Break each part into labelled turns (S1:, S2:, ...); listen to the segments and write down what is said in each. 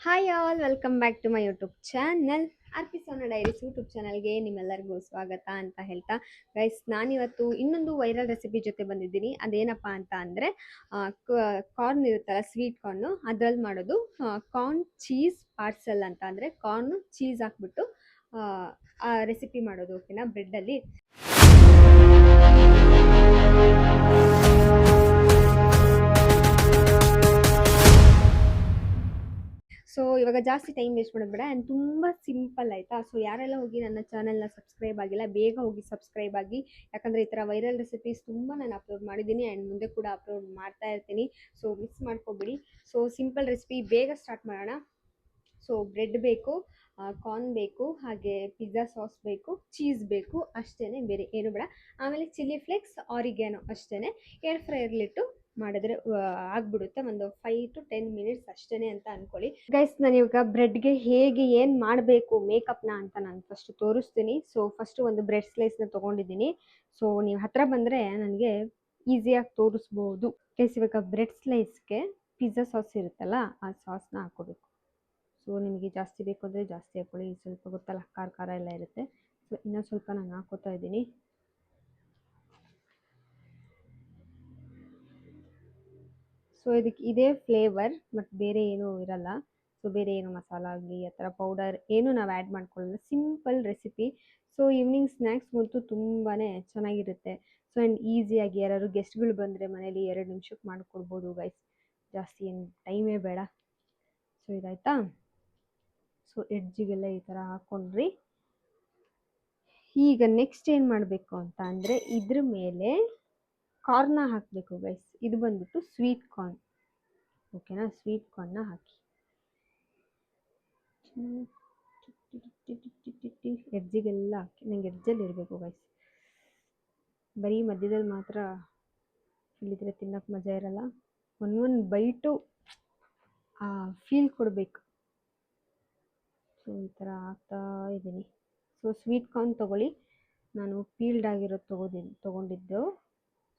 S1: Hi all welcome back to my YouTube channel ಅರ್ಪಿಸೋನ diaries YouTube ಚಾನಲ್ಗೆ ನಿಮ್ಮೆಲ್ಲರಿಗೂ ಸ್ವಾಗತ ಅಂತ ಹೇಳ್ತಾ ಗೈಸ್ ನಾನಿವತ್ತು ಇನ್ನೊಂದು ವೈರಲ್ ರೆಸಿಪಿ ಜೊತೆ ಬಂದಿದ್ದೀನಿ. ಅದೇನಪ್ಪ ಅಂತ ಅಂದರೆ ಕಾರ್ನ್ ಇರುತ್ತಲ್ಲ, ಸ್ವೀಟ್ ಕಾರ್ನು, ಅದ್ರಲ್ಲಿ ಮಾಡೋದು ಕಾರ್ನ್ ಚೀಸ್ ಪಾರ್ಸೆಲ್ ಅಂತ. ಅಂದರೆ ಕಾರ್ನು ಚೀಸ್ ಹಾಕ್ಬಿಟ್ಟು ಆ ರೆಸಿಪಿ ಮಾಡೋದು, ಓಕೆನಾ, ಬ್ರೆಡ್ಡಲ್ಲಿ. ಸೊ ಇವಾಗ ಜಾಸ್ತಿ ಟೈಮ್ ವೇಸ್ಟ್ ಮಾಡೋದು ಬೇಡ, ಆ್ಯಂಡ್ ತುಂಬ ಸಿಂಪಲ್ ಆಯಿತಾ. ಸೊ ಯಾರೆಲ್ಲ ಹೋಗಿ ನನ್ನ ಚಾನಲ್ನ ಸಬ್ಸ್ಕ್ರೈಬ್ ಆಗಿಲ್ಲ, ಬೇಗ ಹೋಗಿ ಸಬ್ಸ್ಕ್ರೈಬ್ ಆಗಿ. ಯಾಕಂದರೆ ಈ ಥರ ವೈರಲ್ ರೆಸಿಪೀಸ್ ತುಂಬ ನಾನು ಅಪ್ಲೋಡ್ ಮಾಡಿದ್ದೀನಿ ಆ್ಯಂಡ್ ಮುಂದೆ ಕೂಡ ಅಪ್ಲೋಡ್ ಮಾಡ್ತಾ ಇರ್ತೀನಿ. ಸೊ ಮಿಸ್ ಮಾಡ್ಕೊಬಿಡಿ. ಸೊ ಸಿಂಪಲ್ ರೆಸಿಪಿ ಬೇಗ ಸ್ಟಾರ್ಟ್ ಮಾಡೋಣ. ಸೊ ಬ್ರೆಡ್ ಬೇಕು, ಕಾರ್ನ್ ಬೇಕು, ಹಾಗೆ ಪಿಜ್ಜಾ ಸಾಸ್ ಬೇಕು, ಚೀಸ್ ಬೇಕು, ಅಷ್ಟೇ, ಬೇರೆ ಏನು ಬೇಡ. ಆಮೇಲೆ ಚಿಲ್ಲಿ ಫ್ಲೇಕ್ಸ್, ಆರಿಗ್ಯಾನೋ, ಅಷ್ಟೇ. ಏರ್ ಫ್ರೈಯರ್ಲಿಟ್ಟು ಮಾಡಿದ್ರೆ ಆಗ್ಬಿಡುತ್ತೆ. ಒಂದು 5 to 10 ಮಿನಿಟ್ಸ್ ಅಷ್ಟೇ ಅಂತ ಅಂದ್ಕೊಳ್ಳಿ. ಗೈಸ್, ನಾನು ಇವಾಗ ಬ್ರೆಡ್ಗೆ ಹೇಗೆ ಏನು ಮಾಡಬೇಕು ಮೇಕಪ್ನ ಅಂತ ನಾನು ಫಸ್ಟ್ ತೋರಿಸ್ತೀನಿ. ಸೊ ಫಸ್ಟು ಒಂದು ಬ್ರೆಡ್ ಸ್ಲೈಸ್ನ ತೊಗೊಂಡಿದ್ದೀನಿ. ಸೊ ನೀವು ಹತ್ರ ಬಂದರೆ ನನಗೆ ಈಸಿಯಾಗಿ ತೋರಿಸ್ಬೋದು. ಗೈಸ್, ಇವಾಗ ಬ್ರೆಡ್ ಸ್ಲೈಸ್ಗೆ ಪಿಜ್ಜಾ ಸಾಸ್ ಇರುತ್ತಲ್ಲ, ಆ ಸಾಸ್ನ ಹಾಕೋಬೇಕು. ಸೊ ನಿಮಗೆ ಜಾಸ್ತಿ ಬೇಕು ಅಂದರೆ ಜಾಸ್ತಿ ಹಾಕ್ಕೊಳ್ಳಿ. ಸ್ವಲ್ಪ ಗೊತ್ತಲ್ಲ, ಖಾರ ಖಾರ ಎಲ್ಲ ಇರುತ್ತೆ. ಸೊ ಇನ್ನೊಂದು ಸ್ವಲ್ಪ ನಾನು ಹಾಕೋತಾ ಇದ್ದೀನಿ. ಸೊ ಇದಕ್ಕೆ ಇದೇ ಫ್ಲೇವರ್, ಮತ್ತು ಬೇರೆ ಏನೂ ಇರಲ್ಲ. ಸೊ ಬೇರೆ ಏನು ಮಸಾಲ ಆಗಲಿ ಆ ಥರ ಪೌಡರ್ ಏನು ನಾವು ಆ್ಯಡ್ ಮಾಡ್ಕೊಳ್ಳಲ್ಲ. Simple recipe. ಸೊ ಈವ್ನಿಂಗ್ ಸ್ನ್ಯಾಕ್ಸ್ಗಂತೂ ತುಂಬಾ ಚೆನ್ನಾಗಿರುತ್ತೆ. ಸೊ ಆ್ಯಂಡ್ ಈಸಿಯಾಗಿ ಯಾರಾದ್ರು ಗೆಸ್ಟ್ಗಳು ಬಂದರೆ ಮನೇಲಿ 2 ನಿಮಿಷಕ್ಕೆ ಮಾಡಿಕೊಡ್ಬೋದು ಗೈಸ್. ಜಾಸ್ತಿ ಏನು ಟೈಮೇ ಬೇಡ. ಸೊ ಇದಾಯ್ತಾ. ಸೊ ಎಡ್ಜಿಗೆಲ್ಲ ಈ ಥರ ಹಾಕ್ಕೊಂಡ್ರಿ. ಈಗ ನೆಕ್ಸ್ಟ್ ಏನು ಮಾಡಬೇಕು ಅಂತ ಅಂದರೆ ಇದ್ರ ಮೇಲೆ ಕಾರ್ನ ಹಾಕಬೇಕು ಗೈಸ್. ಇದು ಬಂದ್ಬಿಟ್ಟು ಸ್ವೀಟ್ ಕಾರ್ನ್, ಓಕೆನಾ. ಸ್ವೀಟ್ ಕಾರ್ನ್ನ ಹಾಕಿ ಎಡ್ಜಿಗೆಲ್ಲ ಹಾಕಿ. ನಂಗೆ ಎಡ್ಜಲ್ಲಿ ಇರಬೇಕು ಗೈಸ್, ಬರೀ ಮಧ್ಯದಲ್ಲಿ ಮಾತ್ರ ಇಲ್ಲಿದ್ರೆ ತಿನ್ನೋಕೆ ಮಜಾ ಇರಲ್ಲ. ಒಂದೊಂದು ಬೈಟು ಫೀಲ್ ಕೊಡಬೇಕು. ಸೊ ಈ ಥರ ಹಾಕ್ತಾ ಇದ್ದೀನಿ. ಸೊ ಸ್ವೀಟ್ ಕಾರ್ನ್ ತೊಗೊಳ್ಳಿ, ನಾನು ಪೀಲ್ಡ್ ಆಗಿರೋದು ತೊಗೊಂಡಿದ್ದು.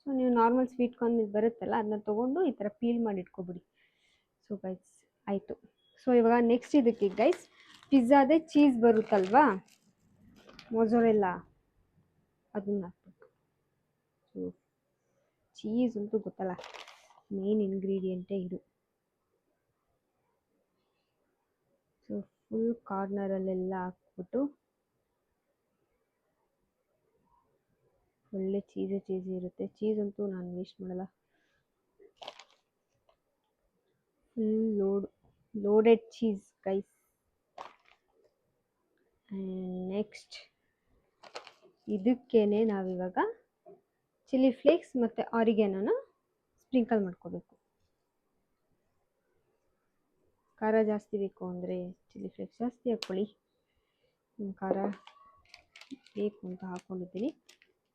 S1: ಸೊ ನೀವು ನಾರ್ಮಲ್ ಸ್ವೀಟ್ ಕಾರ್ನ್ ಬರುತ್ತಲ್ಲ, ಅದನ್ನ ತೊಗೊಂಡು ಈ ಥರ ಪೀಲ್ ಮಾಡಿ ಇಟ್ಕೊಬಿಡಿ. ಸೊ ಗೈಸ್ ಆಯಿತು. ಸೊ ಇವಾಗ ನೆಕ್ಸ್ಟ್ ಇದಕ್ಕೆ ಗೈಸ್ ಪಿಜ್ಜಾದೇ ಚೀಸ್ ಬರುತ್ತಲ್ವಾ, ಮೊಜೊರೆಲ್ಲ, ಅದನ್ನ ಹಾಕ್ಬೇಕು. ಸೊ ಚೀಸ್ ಅಂತೂ ಗೊತ್ತಲ್ಲ, ಮೇನ್ ಇಂಗ್ರೀಡಿಯೆಂಟೇ ಇದು. ಸೊ ಫುಲ್ ಕಾರ್ನರಲ್ಲೆಲ್ಲ ಹಾಕ್ಬಿಟ್ಟು ಒಳ್ಳೆ ಚೀಸಿ ಇರುತ್ತೆ. ಚೀಸ್ ಅಂತೂ ನಾನು ವೇಸ್ಟ್ ಮಾಡಲ್ಲ. Full loaded cheese guys. Next ಇದಕ್ಕೇನೆ ನಾವಿವಾಗ ಚಿಲ್ಲಿ ಫ್ಲೇಕ್ಸ್ ಮತ್ತು ಆರಿಗ್ಯಾನೋನ ಸ್ಪ್ರಿಂಕಲ್ ಮಾಡ್ಕೋಬೇಕು. ಖಾರ ಜಾಸ್ತಿ ಬೇಕು ಅಂದರೆ ಚಿಲ್ಲಿ ಫ್ಲೇಕ್ಸ್ ಜಾಸ್ತಿ ಹಾಕ್ಕೊಳ್ಳಿ. ಖಾರ ಬೇಕು ಅಂತ ಹಾಕ್ಕೊಂಡಿದ್ದೀನಿ.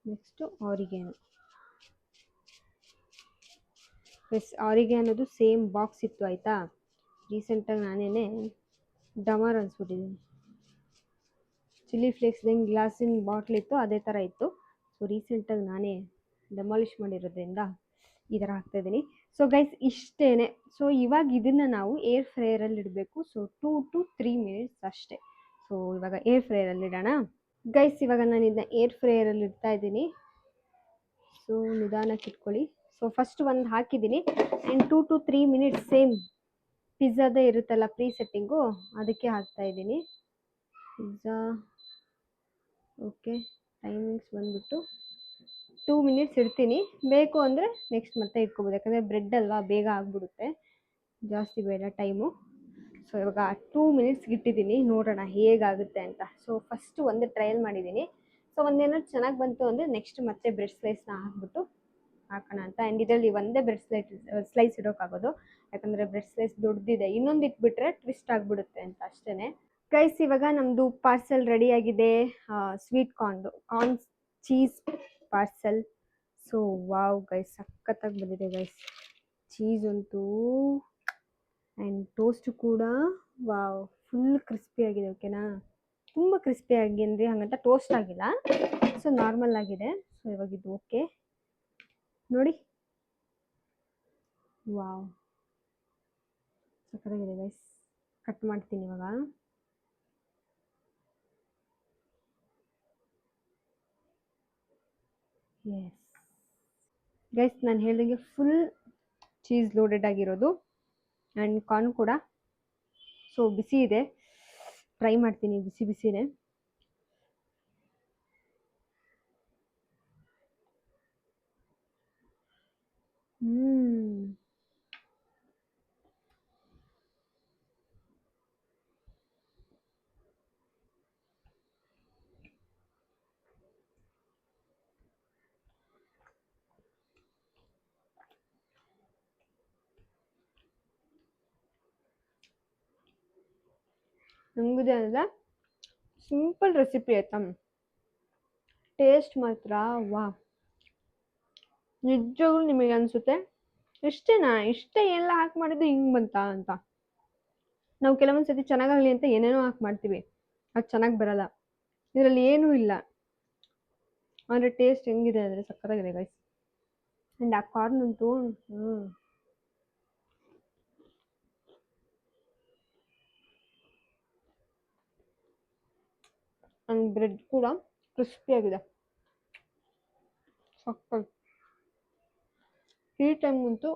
S1: Next oregano. ಆರಿಗ್ಯಾನೋದು ಸೇಮ್ ಬಾಕ್ಸ್ ಇತ್ತು ಆಯಿತಾ. ರೀಸೆಂಟಾಗಿ ನಾನೇ ಡಮಾರ್ ಅನ್ಸ್ಬಿಟ್ಟಿದ್ದೀನಿ. ಚಿಲ್ಲಿ ಫ್ಲೇಕ್ಸ್ ಹೆಂಗೆ ಗ್ಲಾಸಿನ ಬಾಟ್ಲಿತ್ತು ಅದೇ ಥರ ಇತ್ತು. ಸೊ ರೀಸೆಂಟಾಗಿ ನಾನೇ ಡೆಮಾಲಿಷ್ ಮಾಡಿರೋದ್ರಿಂದ ಈ ಥರ ಹಾಕ್ತಾಯಿದ್ದೀನಿ. ಸೊ ಗೈಸ್ ಇಷ್ಟೇ. ಸೊ ಇವಾಗ ಇದನ್ನು ನಾವು ಏರ್ ಫ್ರೈಯರಲ್ಲಿ ಇಡಬೇಕು. ಸೊ 2 to 3 ಮಿನಿಟ್ಸ್ ಅಷ್ಟೇ. ಸೊ ಇವಾಗ ಏರ್ ಫ್ರೈಯರಲ್ಲಿ ಇಡೋಣ ಗೈಸ್. ಇವಾಗ ನಾನು ಇದನ್ನ ಏರ್ ಫ್ರೈಯರಲ್ಲಿ ಇಡ್ತಾ ಇದ್ದೀನಿ. ಸೊ ನಿಧಾನಕ್ಕೆ ಇಟ್ಕೊಳ್ಳಿ. ಸೊ ಫಸ್ಟ್ ಒಂದು ಹಾಕಿದ್ದೀನಿ ಆ್ಯಂಡ್ 2 to 3 ಮಿನಿಟ್ಸ್ ಸೇಮ್ ಪಿಜ್ಜಾದೇ ಇರುತ್ತಲ್ಲ ಪ್ರೀ ಸೆಟ್ಟಿಂಗು, ಅದಕ್ಕೆ ಹಾಕ್ತಾಯಿದ್ದೀನಿ. Pizza okay. ಟೈಮಿಂಗ್ಸ್ ಬಂದುಬಿಟ್ಟು 2 ಮಿನಿಟ್ಸ್ ಇಡ್ತೀನಿ. ಬೇಕು ಅಂದರೆ ನೆಕ್ಸ್ಟ್ ಮತ್ತೆ ಇಟ್ಕೊಬೋದು, ಯಾಕಂದರೆ ಬ್ರೆಡ್ ಅಲ್ವಾ, ಬೇಗ ಆಗಿಬಿಡುತ್ತೆ, ಜಾಸ್ತಿ ಬೇಡ ಟೈಮು. ಸೊ ಇವಾಗ 2 ಮಿನಿಟ್ಸ್ಗೆ ಇಟ್ಟಿದ್ದೀನಿ, ನೋಡೋಣ ಹೇಗಾಗುತ್ತೆ ಅಂತ. ಸೊ ಫಸ್ಟು ಒಂದೇ ಟ್ರಯಲ್ ಮಾಡಿದ್ದೀನಿ. ಸೊ ಒಂದೇನಾದ್ರು ಚೆನ್ನಾಗಿ ಬಂತು ಅಂದರೆ ನೆಕ್ಸ್ಟ್ ಮತ್ತೆ ಬ್ರೆಡ್ ಸ್ಲೈಸ್ನ ಹಾಕ್ಬಿಟ್ಟು ಹಾಕೋಣ ಅಂತ. ಆ್ಯಂಡ್ ಇದರಲ್ಲಿ ಒಂದೇ ಬ್ರೆಡ್ ಸ್ಲೈಸ್ ಇಡೋಕ್ಕಾಗೋದು, ಯಾಕಂದರೆ ಬ್ರೆಡ್ ಸ್ಲೈಸ್ ದೊಡ್ಡದಿದೆ. ಇನ್ನೊಂದು ಇಟ್ಬಿಟ್ರೆ ಟ್ವಿಸ್ಟ್ ಆಗಿಬಿಡುತ್ತೆ ಅಂತ ಅಷ್ಟೇ ಗೈಸ್. ಇವಾಗ ನಮ್ಮದು ಪಾರ್ಸೆಲ್ ರೆಡಿಯಾಗಿದೆ, sweet corn cheese parcel. So wow guys, ಸಖತ್ತಾಗಿ ಬಂದಿದೆ ಗೈಸ್. ಚೀಸ್ ಅಂತೂ ಆ್ಯಂಡ್ ಟೋಸ್ಟು ಕೂಡ ವಾವ್, ಫುಲ್ ಕ್ರಿಸ್ಪಿ ಆಗಿದೆ, ಓಕೆನಾ. ತುಂಬ ಕ್ರಿಸ್ಪಿ ಆಗಿ ಅಂದರೆ ಹಾಗಂತ ಟೋಸ್ಟ್ ಆಗಿಲ್ಲ, ಸೊ ನಾರ್ಮಲ್ ಆಗಿದೆ. ಸೊ ಇವಾಗ ಇದು ಓಕೆ ನೋಡಿ. ವಾವ್, ಸಖತ್ತಾಗಿದೆ ಗೈಸ್. ಕಟ್ ಮಾಡ್ತೀನಿ ಇವಾಗ. ಎಸ್ ಗೈಸ್, ನಾನು ಹೇಳ್ದಂಗೆ ಫುಲ್ ಚೀಸ್ ಲೋಡೆಡ್ ಆಗಿರೋದು ಆ್ಯಂಡ್ ಕಾರ್ನ್ ಕೂಡ. ಸೊ ಬಿಸಿ ಇದೆ, ಟ್ರೈ ಮಾಡ್ತೀನಿ ಬಿಸಿ ಬಿಸಿನೇ. ಹೆಂಗಿದೆ ಅಂದರೆ ಸಿಂಪಲ್ ರೆಸಿಪಿ ಆಯ್ತಾ, ಟೇಸ್ಟ್ ಮಾತ್ರ ವಾ, ನಿಜವಾಗ್ಲೂ ನಿಮಗೆ ಅನಿಸುತ್ತೆ ಇಷ್ಟೇನಾ, ಇಷ್ಟೇ ಎಲ್ಲ ಹಾಕಿ ಮಾಡಿದ್ದು ಹಿಂಗೆ ಬಂತಾ ಅಂತ. ನಾವು ಕೆಲವೊಂದು ಸತಿ ಚೆನ್ನಾಗಾಗಲಿ ಅಂತ ಏನೇನೋ ಹಾಕಿ ಮಾಡ್ತೀವಿ, ಅದು ಚೆನ್ನಾಗಿ ಬರಲ್ಲ. ಇದರಲ್ಲಿ ಏನೂ ಇಲ್ಲ, ಆದರೆ ಟೇಸ್ಟ್ ಹೆಂಗಿದೆ ಅಂದರೆ ಸಕ್ಕತ್ತಾಗಿದೆ ಗೈಸ್. ಆ್ಯಂಡ್ ಆ ಕಾರ್ನ್ ಅಂತೂ ಆ್ಯಂಡ್ ಬ್ರೆಡ್ ಕೂಡ ಕ್ರಿಸ್ಪಿಯಾಗಿದೆ, ಸಕ್ಕತ್. ಈ ಟೈಮ್ಗಂತೂ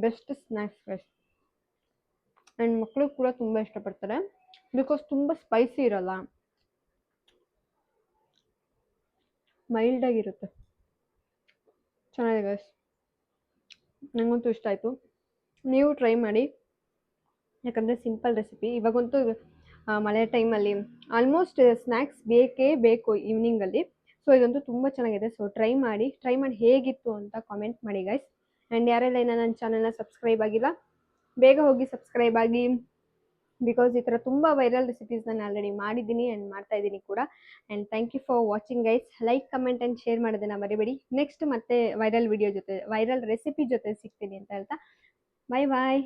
S1: ಬೆಸ್ಟ್ ಸ್ನ್ಯಾಕ್ಸ್ ಗೈಸ್. ಆ್ಯಂಡ್ ಮಕ್ಕಳು ಕೂಡ ತುಂಬ ಇಷ್ಟಪಡ್ತಾರೆ ಬಿಕಾಸ್ ತುಂಬ ಸ್ಪೈಸಿ ಇರಲ್ಲ, ಮೈಲ್ಡಾಗಿರುತ್ತೆ. ಚೆನ್ನಾಗಿದೆ ಗೈಸ್, ನನಗಂತೂ ಇಷ್ಟ ಆಯಿತು. ನೀವು ಟ್ರೈ ಮಾಡಿ, ಯಾಕಂದರೆ ಸಿಂಪಲ್ ರೆಸಿಪಿ. ಇವಾಗಂತೂ ಮಳೆ ಟೈಮಲ್ಲಿ ಆಲ್ಮೋಸ್ಟ್ ಸ್ನ್ಯಾಕ್ಸ್ ಬೇಕೇ ಬೇಕು ಈವ್ನಿಂಗಲ್ಲಿ. ಸೊ ಇದಂತೂ ತುಂಬ ಚೆನ್ನಾಗಿದೆ. ಸೊ ಟ್ರೈ ಮಾಡಿ ಹೇಗಿತ್ತು ಅಂತ ಕಾಮೆಂಟ್ ಮಾಡಿ ಗೈಸ್. ಆ್ಯಂಡ್ ಯಾರೆಲ್ಲ ಇನ್ನೂ ನನ್ನ ಚಾನಲ್ನ ಸಬ್ಸ್ಕ್ರೈಬ್ ಆಗಿಲ್ಲ, ಬೇಗ ಹೋಗಿ ಸಬ್ಸ್ಕ್ರೈಬ್ ಆಗಿ, ಬಿಕಾಸ್ ಈ ಥರ ತುಂಬ ವೈರಲ್ ರೆಸಿಪೀಸ್ ನಾನು ಆಲ್ರೆಡಿ ಮಾಡಿದ್ದೀನಿ ಆ್ಯಂಡ್ ಮಾಡ್ತಾ ಇದ್ದೀನಿ ಕೂಡ. And thank you for watching guys. Like, comment and share ಮಾಡೋದನ್ನ ಮರಿಬೇಡಿ. ನೆಕ್ಸ್ಟ್ ಮತ್ತೆ ವೈರಲ್ ರೆಸಿಪಿ ಜೊತೆ ಸಿಗ್ತೀನಿ ಅಂತ ಹೇಳ್ತಾ ಬಾಯ್ ಬಾಯ್.